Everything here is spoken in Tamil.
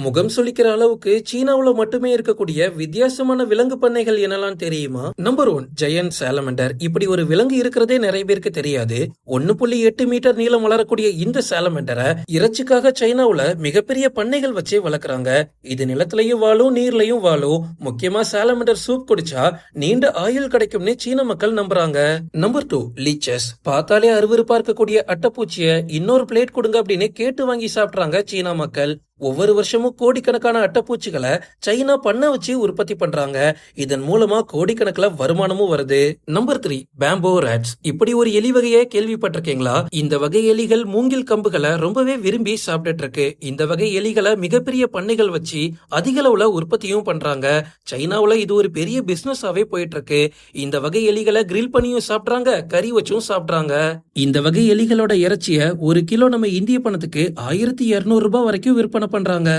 முகம் சுளிக்கிற அளவுக்கு சீனாவுல மட்டுமே இருக்கக்கூடிய வித்தியாசமான விலங்கு பண்ணைகள் என்னலாம் தெரியுமா? Number 1 giant salamander. இப்படி ஒரு விலங்கு இருக்கிறதே நிறைய பேருக்கு தெரியாது. 1.8 மீட்டர் நீளம் வளரக்கூடிய இந்த சாலமண்டரை இறைச்சிக்காக சைனாவுல மிகப்பெரிய பண்ணைகள் வச்சே வளர்க்குறாங்க. இது நிலத்திலையும் வாழும், நீர்லயும் வாழும். முக்கியமா சாலமண்டர் சூப் குடிச்சா நீண்ட ஆயுள் கிடைக்கும்னு சீன மக்கள் நம்புறாங்க. Number 2 leeches. பார்த்தாலே அருவருப்பா இருக்கக்கூடிய அட்டைப்பூச்சிய இன்னொரு பிளேட் கொடுங்க அப்படின்னு கேட்டு வாங்கி சாப்பிடுறாங்க சீனா மக்கள். ஒவ்வொரு வருஷமும் கோடிக்கணக்கான அட்டைப்பூச்சிகளை சைனா பண்ண வச்சு உற்பத்தி பண்றாங்க. இதன் மூலமா கோடிக்கணக்கில் வருமானமும் வருது. Number 3 bamboo rats. இப்படி ஒரு எலி வகையை கேள்விப்பட்டிருக்கீங்களா? இந்த வகை எலிகள் மூங்கில் கம்புகளை ரொம்பவே விரும்பி சாப்பிட்டுட்டு இருக்கு. இந்த வகை எலிகளை மிகப்பெரிய பண்ணைகள் வச்சு அதிக அளவுல உற்பத்தியும் பண்றாங்க. சைனாவுல இது ஒரு பெரிய பிசினஸாவே போயிட்டு இருக்கு. இந்த வகை எலிகளை கிரில் பண்ணியும் சாப்பிட்றாங்க, கறி வச்சும் சாப்பிட்றாங்க. இந்த வகை எலிகளோட இறைச்சிய ஒரு கிலோ நம்ம இந்திய பணத்துக்கு 1200 ரூபாய் வரைக்கும் விற்பனை பண்றாங்க.